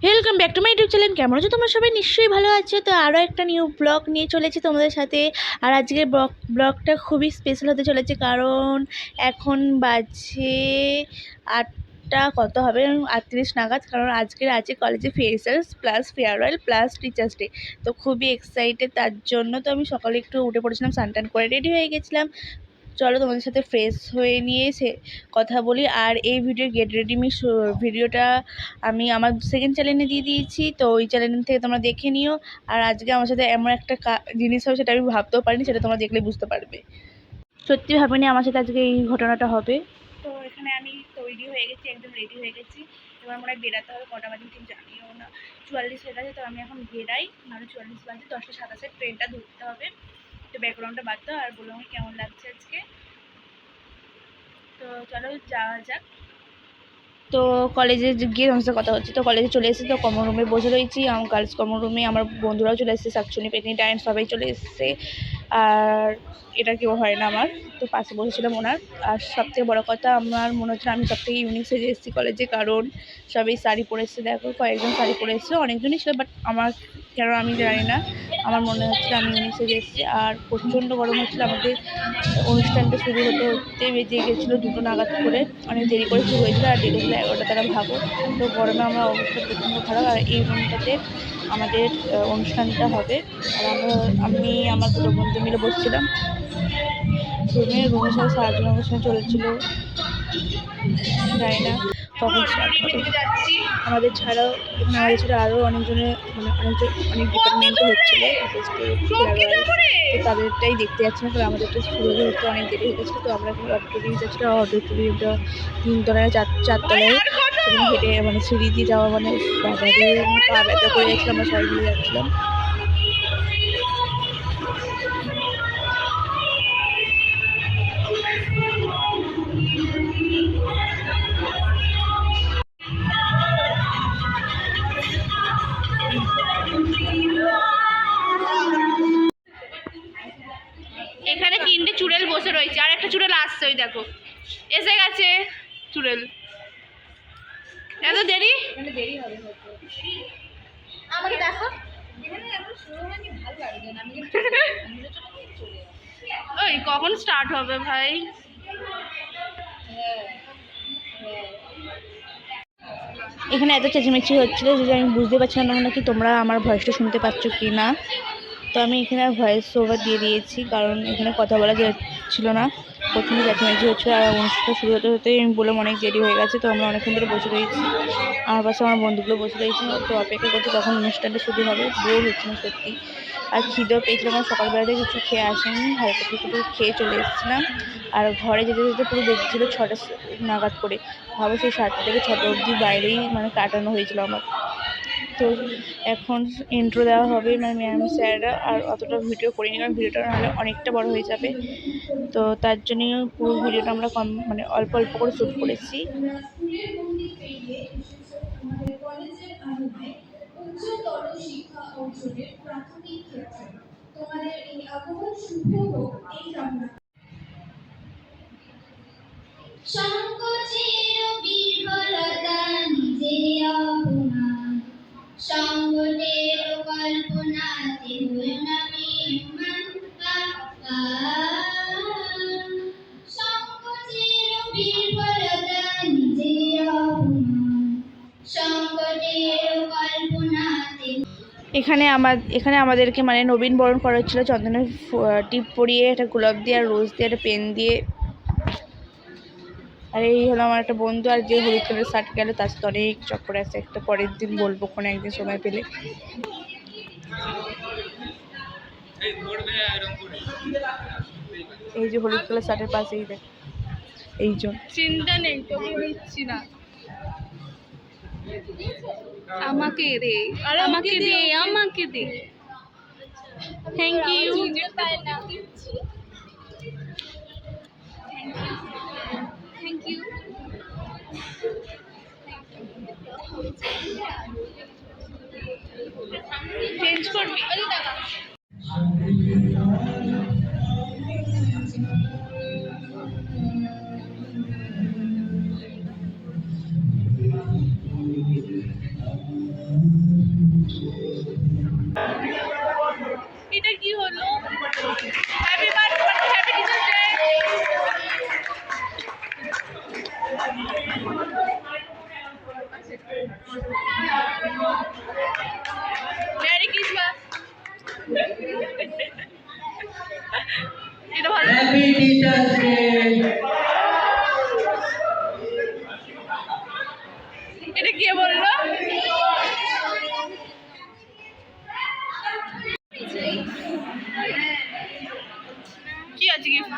Welcome back to my YouTube channel. কেমন আছো তোমরা সবাই? নিশ্চয়ই ভালো আছো। তো আরও একটা নিউ ব্লগ নিয়ে চলেছি তোমাদের সাথে। আর আজকের ব্লগটা খুবই স্পেশাল হতে চলেছে, কারণ এখন বাজে 8টা কত হবে, 38 নাগাদ। কারণ আজকের আছে কলেজে freshers plus farewell plus teachers day. তো খুবই এক্সাইটেড তার জন্য। তো আমি সকালে একটু উঠে পড়েছিলাম, স্নান করে রেডি হয়ে গেছিলাম। চলো তোমাদের সাথে ফ্রেশ হয়ে নিয়ে এসে কথা বলি। আর এই ভিডিও গেট রেডি মি ভিডিওটা আমি আমার সেকেন্ড চ্যানেলে দিয়ে দিয়েছি, তো ওই চ্যানেল থেকে তোমরা দেখে নিও। আর আজকে আমার সাথে এমন একটা জিনিস হবে, সেটা আমি ভাবতেও পারিনি, সেটা তোমরা দেখলে বুঝতে পারবে। সত্যি ভাবিনি আমার সাথে আজকে এই ঘটনাটা হবে। তো এখানে আমি তৈরি হয়ে গেছি, একদম রেডি হয়ে গেছি। এবার মনে হয় বেরাতে হবে, কটা বাজে ঠিক জানিও না। 44 হয়ে গেছে, তো আমি এখন বেরাই। নাহলে 44 বাজে, 10টা 27 ট্রেনটা ধরতে হবে। তো ব্যাকগ্রাউন্ডটা বাদ দাও আর বলো আমাকে কেমন লাগছে আজকে। তো চলো যাওয়া যাক। তো কলেজে গিয়ে আমার সাথে কথা হচ্ছে। তো কলেজে চলে এসেছি, তো কমন রুমে বসে রয়েছি। আমার গার্লস কমন রুমে আমার বন্ধুরাও চলে এসেছে, সাকচুনি পেটনি ডাইন সবাই চলে এসেছে। আর এটা কেউ হয় না আমার, তো পাশে বসেছিলাম ওনার। আর সবথেকে বড় কথা, আমার মনে হচ্ছে আমি সবথেকে ইউনিক সেজে এসেছি কলেজে, কারণ সবাই শাড়ি পরে এসেছে। দেখো কয়েকজন শাড়ি পরে এসেছে, অনেকজনই ছিল, বাট আমার কেন আমি জানি না, আমার মনে হচ্ছিল আমি ইউনিক সেজে এসেছি। আর প্রচণ্ড গরম হচ্ছিলো। আমাদের অনুষ্ঠানটা শুরু হতে বেজে গেছিলো 2টো নাগাদ করে, অনেক দেরি করে শুরু হয়েছিল। আর ডেটে ছিল 11টা, তারা ভাবো। তো গরমে আমার অবস্থা প্রচণ্ড খারাপ। আর এই রুমটাতে আমাদের অনুষ্ঠানটা হবে। আর আমি আমার দুটো বন্ধু মিলে বসছিলাম রুমের সাথে সারাদিন অনুষ্ঠান চলছিল, জানি না কখন স্টার্ট হবে। আমাদের ছাড়াও আরও অনেকজনের অনেক ডিপার্টমেন্টও হচ্ছিলো, বিশেষ করে তো তাদেরটাই দেখতে যাচ্ছিলাম। কারণ আমাদেরটা শুরু হতে অনেক দেরি হয়ে গেছিলো। তো আমরা এখন অডিটোরিয়াম যাচ্ছিলাম। অডিটোরিয়ামটা 3 তলায় 4 তলায়, সেখানে হেঁটে সিঁড়ি দিয়ে যাওয়া বাবারে পা ব্যথা করে যাচ্ছিলো। আমরা সবাই মিলে যাচ্ছিলাম। এখানে 3টে চুড়েল বসে রয়েছে, আর একটা চুড়েল আসছে, ওই দেখো এসে গেছে চুড়েল। এত দেরি হবে, আমাকে দেখো। ওই কখন স্টার্ট হবে ভাই? এখানে এত চেঁচামেচি হচ্ছিলো যে আমি বুঝতে পারছিলাম না কি তোমরা আমার ভয়েসটা শুনতে পাচ্ছ কি না। তো আমি এখানে ভয়েস ওভার দিয়ে দিয়েছি, কারণ এখানে কথা বলা যাচ্ছিল না, প্রথমে চেঁচামেচি হচ্ছিলো। আর অনুষ্ঠানটা শুরু হতে হতেই আমি বললাম অনেক দেরি হয়ে গেছে। তো আমরা অনেকক্ষণ ধরে বসে রয়েছি, আমার পাশে আমার বন্ধুগুলো বসে রয়েছে। তো অপেক্ষা করছি কখন অনুষ্ঠানটা শুরু হবে। বোর হচ্ছে না সত্যি। আর খিদেও পেয়েছিলাম, আমার সকালবেলাতে কিছু খেয়ে আসেনি, হালকা কিছু খেয়ে চলে এসেছিলাম। আর ঘরে যেতে যেতে পুরো বেজেছিলো 6টা নাগাদ করে। ভাবো সেই 7টা থেকে 6টা অবধি বাইরেই কাটানো হয়েছিল আমার। তো এখন ইন্ট্রো দেওয়া হবে ম্যাম স্যাররা। আর অতটা ভিডিও করিনি, কারণ ভিডিওটা নাহলে অনেকটা বড় হয়ে যাবে। তো তার জন্যই পুরো ভিডিওটা আমরা অল্প অল্প করে শ্যুট করেছি। সংকোচের বিফলতা নিজে অপমান, সংকটের কল্পনাতে হইও না বিমান। সংকোচের বিফলতা নিজে অপমান, সংকটের কল্পনাতে। এখানে আমাদেরকে নবীন বরণ করা হচ্ছিল, চন্দনের টিপ পরিয়ে, একটা গোলাপ দিয়ে আর রোজ দিয়ে, একটা পেন দিয়ে। আর এই হলো আমার একটা বন্ধু। আর যে হলুদ কালারের শার্ট গেল, তার সাথে অনেক চক্কর আছে, একটা পরের দিন বলবো কোনো একদিন সময় পেলে। এই যে হলুদ কালার শার্টের পাশেই দেখ, এই যে চিন্তা নেই, তোকে দিচ্ছি না, আমাকে দে, আমাকে দে, আমাকে দে। Thank you. Thank you. Change করবি? এটা কি হলো? Happy birthday, happy Teachers' Day. Merry Christmas. এটা ভালো। Happy Teachers' Day. এটা কে বললো? কি আছে গিফট?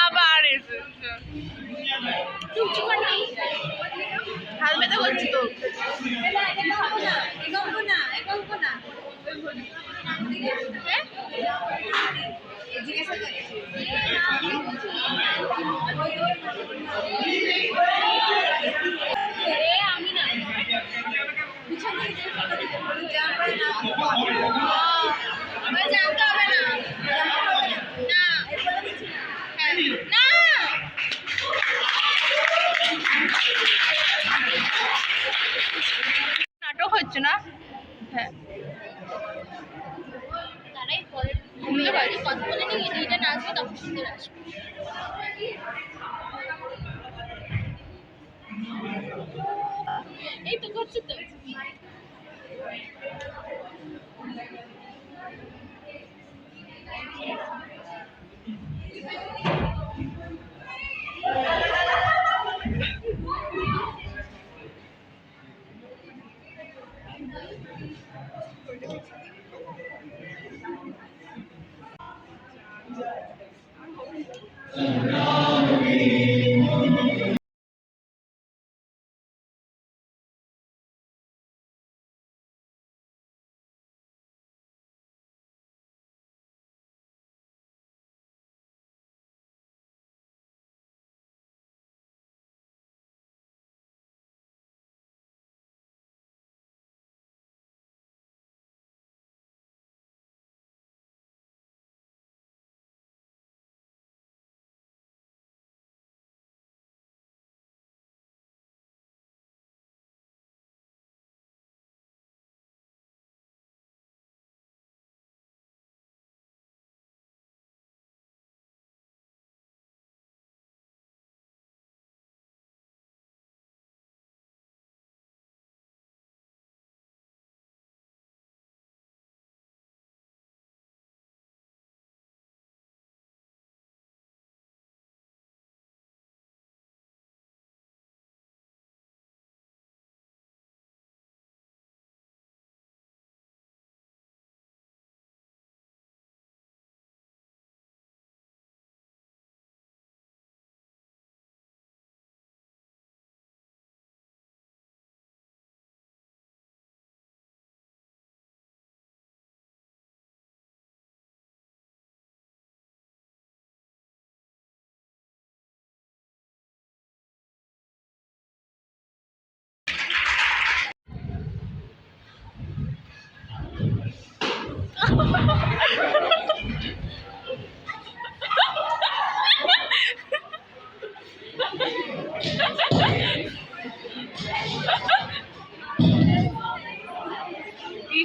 আবার হাল ব্যথা করছি তো। আমি না জানতে হবে না। নাটক হচ্ছে না। হ্যাঁ তারাই বুঝতে পারি কথা বলে নিয়ে এটা না আসবে তখন সুন্দর আসবে। এই তো করছি তো।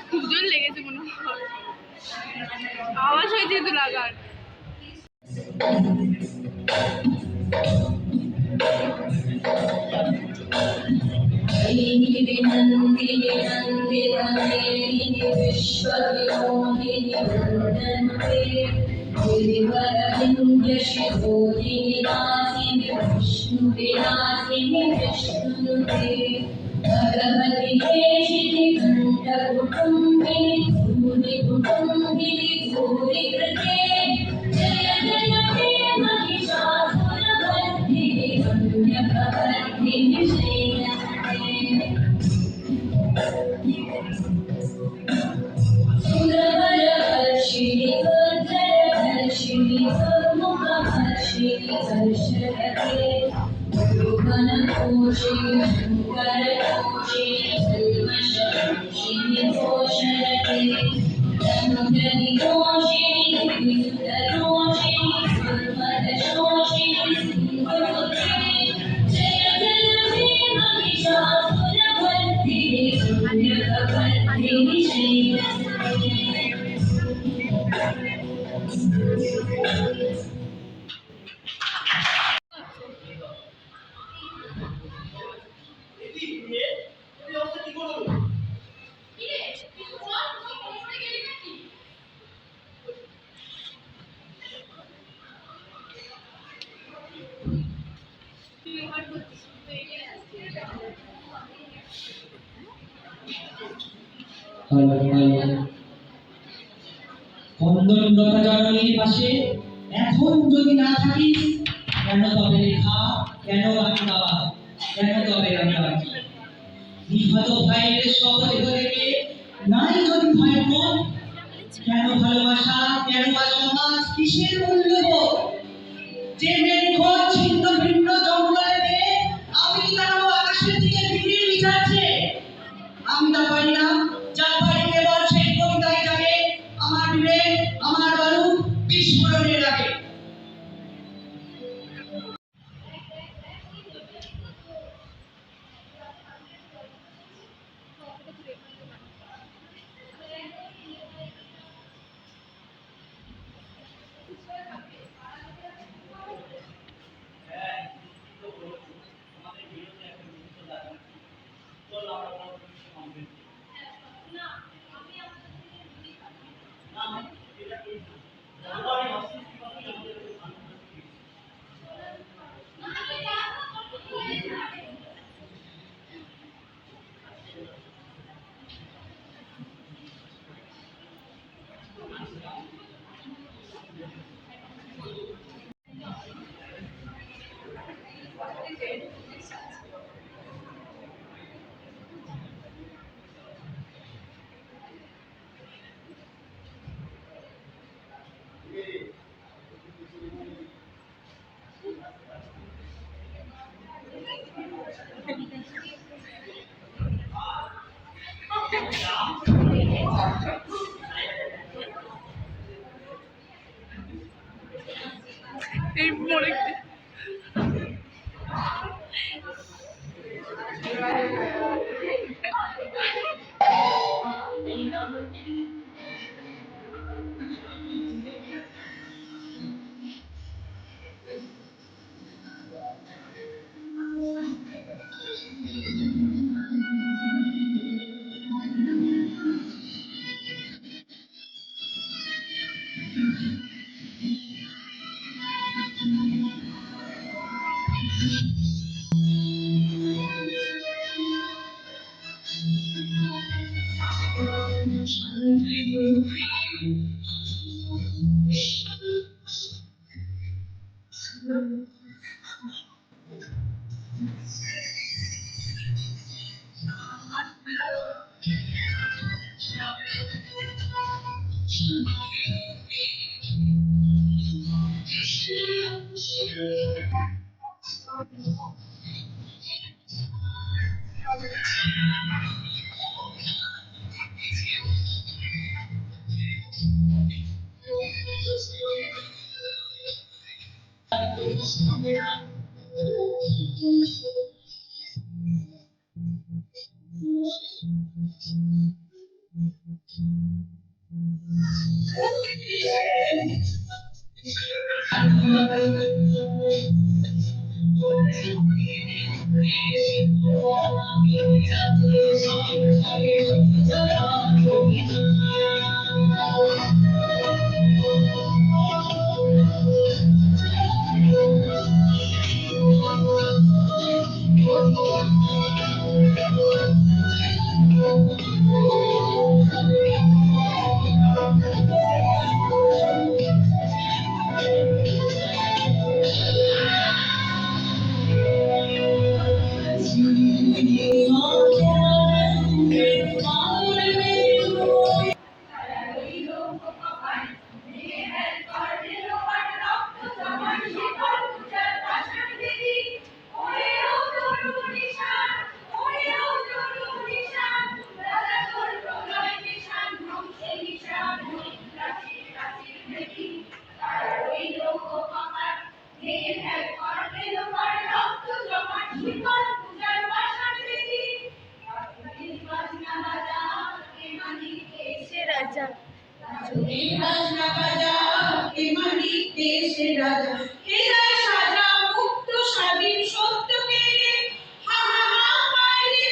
খুব জোর লেগেছে মনে হয়, আওয়াজ হয়েছে তো লাগার। भगवति केशिनि कण्ठकुटुम्बिनि भूरि कुटुम्बिनि भूरि कृते जय जय हे महिषासुरमर्दिनि रम्यकवर्धिनि श्रीनन्दे सुरवरवर्षिणि दुर्धरवर्षिणि दुर्मुखवर्षिणि हर्षरते योगनकोशिनि शङ्करकोशिनि कल्मषकोशिनि घोषरते धनुधनिघोषिनि विद्युतघोषिनि दुर्मदशोषिनि सिन्धुपुत्रे जय जय हे महिषासुरमर्दिनि বন্দনরতা জননীর পাশে এখন যদি না থাকিস, কেন তবে লেখা, কেন আমি বাবা, কেন তবে আমি বাকি? নিহত ভাইয়ের শবদেহ দেখে নাই যদি ভয় মন, কেন ভালোবাসা, কেন বা সমাজ, কিসের মূল্যবোধ? যে মেঘ ছিন্ন ভিন্ন জঙ্গলে দিয়ে আমি তারও আকাশের দিকে বিড়ির বিচারছে, আমি তা পারি না, যা পারি কেবল সেই কবিতায় জাগে আমার বিবেক, আমার বারুদ বিস্ফোরণের আগে। এই মরে রাজা বাজনা বাজা কে মালিক দেশের রাজা, হৃদয় সাজা মুক্ত স্বাধীন সত্যকে, হা হা হা পাইলে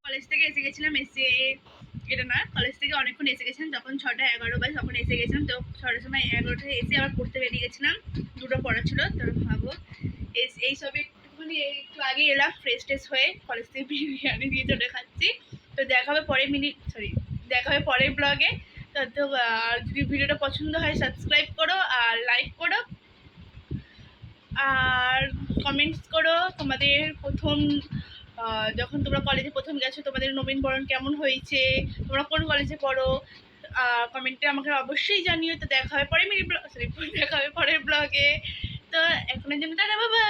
কলেজ থেকে এসে গেছিলাম, এসে এটা না কলেজ থেকে অনেকক্ষণ এসে গেছিলাম, তখন 6:11 বাজে, তখন এসে গেছিলাম। তো 6টার সময় 11টায় এসে আবার পড়তে বেরিয়ে গেছিলাম, দুটো পড়া ছিল। তো ভাবো এই সব একটুখানি একটু আগে এলাম, ফ্রেশ ট্রেশ হয়ে কলেজ থেকে বিরিয়ানি দিয়ে চলে খাচ্ছি। তো দেখা হবে পরের ব্লগে। তো যদি ভিডিওটা পছন্দ হয় সাবস্ক্রাইব করো আর লাইক করো আর কমেন্টস করো। তোমাদের যখন তোমরা কলেজে প্রথম গেছো তোমাদের নবীনবরণ কেমন হয়েছে, তোমরা কোন কলেজে পড়ো, কমেন্টে আমাকে অবশ্যই জানিও। তো দেখা হবে পরের ব্লগে। তো এখনের জন্য টাটা, বাই বাই।